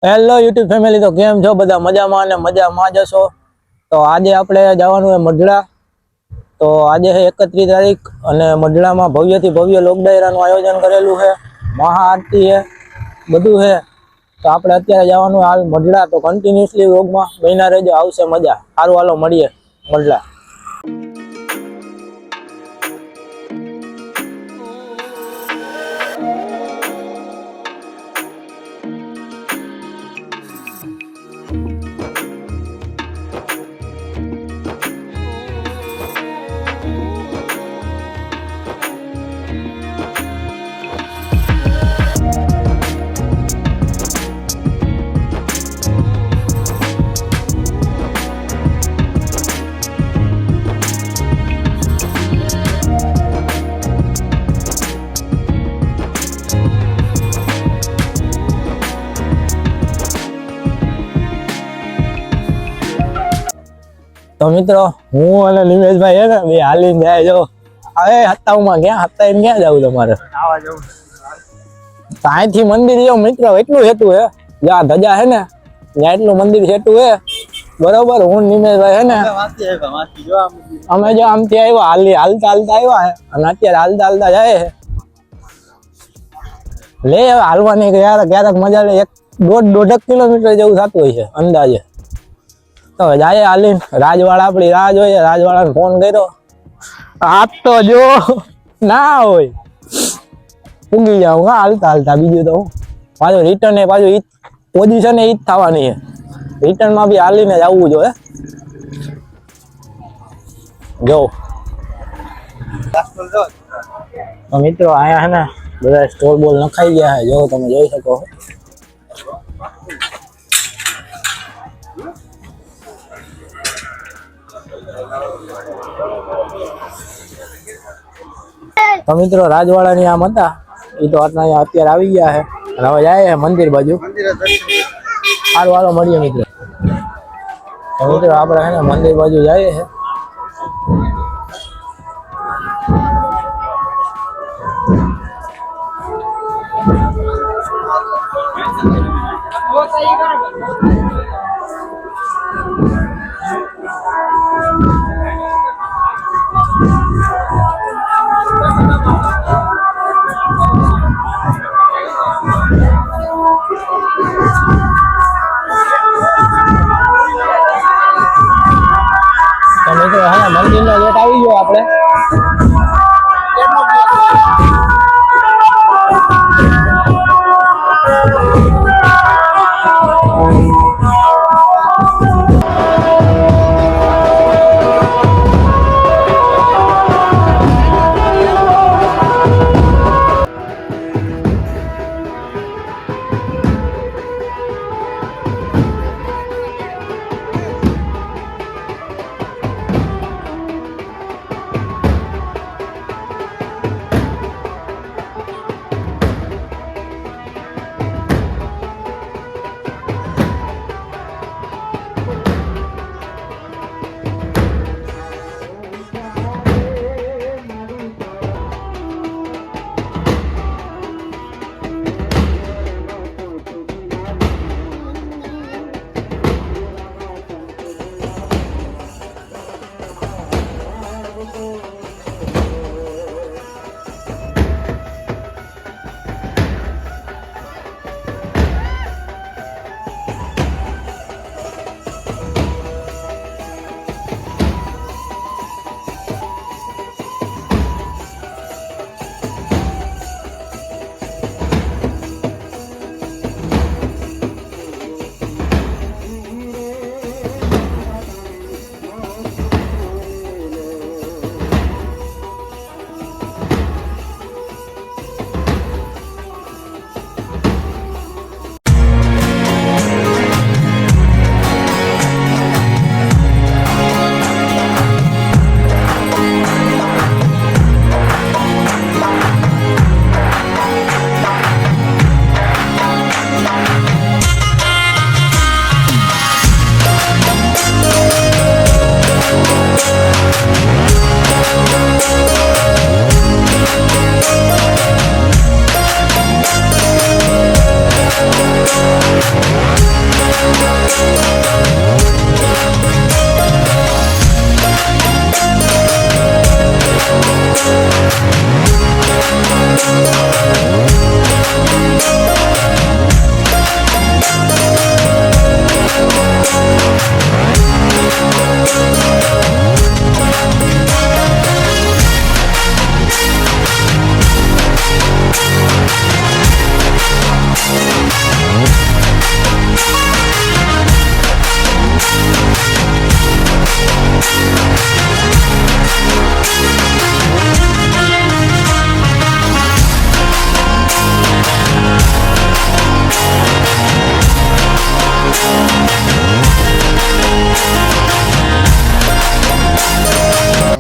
Hello YouTube family, તો કેમ છો બધા? મજામાં અને મજામાં જ હશો. તો આજે આપણે જવાનું છે મઢડા. તો આજે છે 31 તારીખ અને મઢડામાં ભવ્યથી ભવ્ય લોક ડાયરાનું આયોજન કરેલું છે. મહાઆરતી છે, બધું છે. તો આપણે અત્યારે જવાનું હાલ મઢડા. તો કન્ટિન્યુઅસલી વ્લોગમાં બન્યા રહેજો, આવશે મજા. સારું, હાલો મળીએ મઢડા. તો મિત્રો, હું અને નિમેશભાઈ ને બે હાલીને જાય. જો હવે હત્તામાં ક્યાં જવું તમારે? અહીંથી મંદિર જો મિત્રો એટલું હેતું હે, જ્યાં ધજા હે ને ત્યાં એટલું મંદિર હેતું હે. બરોબર, હું નિમેશભાઈ હે ને અમે જો આમથી આવ્યા, હાલતા આવ્યા હે અને અત્યારે હાલતા જાય. લે હવે હાલવાની ક્યારેક મજા લે. 1.5 કિલોમીટર જેવું થતું હોય છે અંદાજે. તો જાય હાલીને. રાજવાળા આપણી રાહ જોઈએ. રાજવાળાને ફોન કર્યો, આપ તો જો ના હોય પૂગી જાવ હાલતા. બીજું તો પાછું રિટર્ન પાછું ઈ પોઝિશન ઈ જ થવાની છે. રિટર્નમાં બી હાલીને જ આવવું જોઈએ. જો મિત્રો અહીંયા હે ને બધા સ્ટોલ બોલ નખાઈ ગયા છે. જો તમે જોઈ શકો. તો મિત્રો રાજવાળાની આમ હતા એ તો આટલા અત્યારે આવી ગયા છે અને હવે જાય મંદિર બાજુ. સારું, હાલો મળીએ મિત્રો. તો મિત્રો આપણે છે ને મંદિર બાજુ જઈએ છે. તો મિત્રો હા, મંદિરનો ગેટ આવી ગયો આપણે.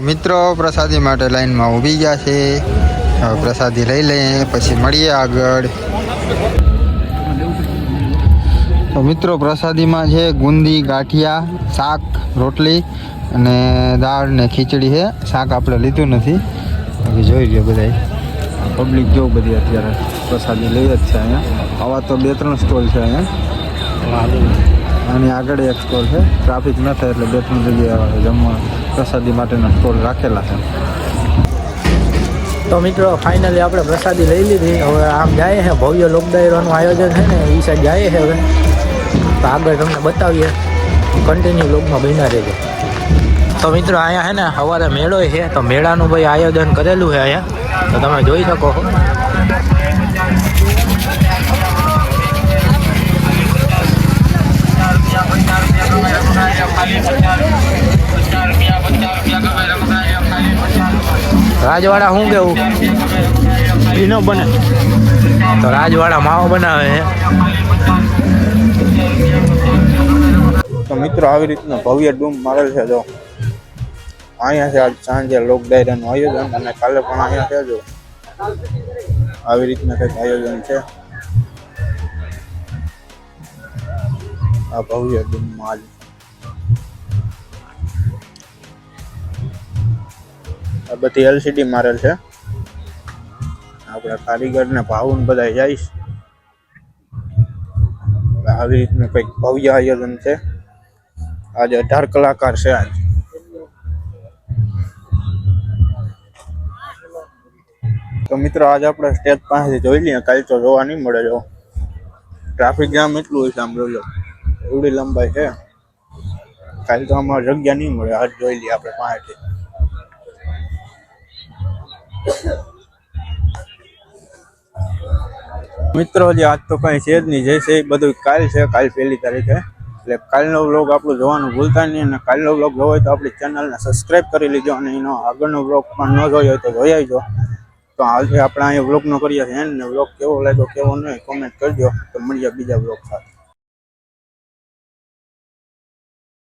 મિત્રો પ્રસાદી માટે લાઈનમાં ઊભી ગયા છે. હવે પ્રસાદી લઈ લઈએ પછી મળીએ આગળ. તો મિત્રો પ્રસાદીમાં છે ગુંદી, ગાંઠિયા, શાક, રોટલી અને દાળ ને ખીચડી છે. શાક આપણે લીધું નથી, બાકી જોઈ લ્યો બધા પબ્લિક જેવું બધી અત્યારે પ્રસાદી લઈ જ છે અહીંયા. આવા તો 2-3 સ્ટોલ છે અહીંયા અને આગળ એક સ્ટોલ છે. ટ્રાફિક ન થાય એટલે 2-3 જગ્યાએ જમવા પ્રસાદી માટેના સ્ટોલ રાખેલા છે. તો મિત્રો ફાઇનલી આપણે પ્રસાદી લઈ લીધી. હવે આમ જાય છે ભવ્ય લોકડાયરાનું આયોજન છે ને એ સાઈડ જાય છે. હવે તો આગળ તમને બતાવીએ, કન્ટિન્યુ લોકમાં બન્યા રહેજો. તો મિત્રો અહીંયા છે ને સવારે મેળો છે, તો મેળાનું ભાઈ આયોજન કરેલું છે અહીંયા, તો તમે જોઈ શકો છો. રાજવાડા શું કેવું એનો બને, તો રાજવાડા માવો બનાવે છે. તો મિત્રો આવી રીતના ભવ્ય ડૂમ મારેલ છે. જો અહીંયા છે આજ સાંજે લોક ડાયરાનું આયોજન અને કાલે પણ અહીંયા છે. જો આવી રીતના કંઈક આયોજન છે આ ભવ્ય ડૂમમાં. આજ આ બધી LCD મારેલ છે. આપણા કારીગરને ભાવન બધા જઈશ. આવી રીતનું કંઈક ભવ્ય આયોજન છે. આજે 18 કલાકાર છે આજ. તો મિત્રો આજે આપણે સ્ટેજ પાસેથી જોઈ લઈએ. કાલે તો જોવા નહીં મળે. જો ટ્રાફિક જામ એટલું હોય છે, આમ જોઈ લો એવડી લંબાઈ છે. કાલે તો અમારે જગ્યા નહીં મળે. આજ જોઈ લઈએ આપણે પાસેથી. મિત્રો હજી આજ તો કઈ છે જ નહીં. જે છે એ બધું કાલ છે. કાલ 1 તારીખે, એટલે કાલનો વ્લોગ આપણું જોવાનું ભૂલતા નહીં. અને કાલનો વ્લોગ જોવો હોય તો આપણી ચેનલને સબસ્ક્રાઈબ કરી લીજો અને એનો આગળનો વ્લોગ પણ ન જોયો હોય તો જોઈ આવજો. તો આજે આપણે અહીંયા વ્લોગનો કરીએ છીએ એન્ડ. વ્લોગ કેવો લાગ્યો કેવો નહીં કોમેન્ટ કરજો. તો મળીએ બીજા વ્લોગ સાથે.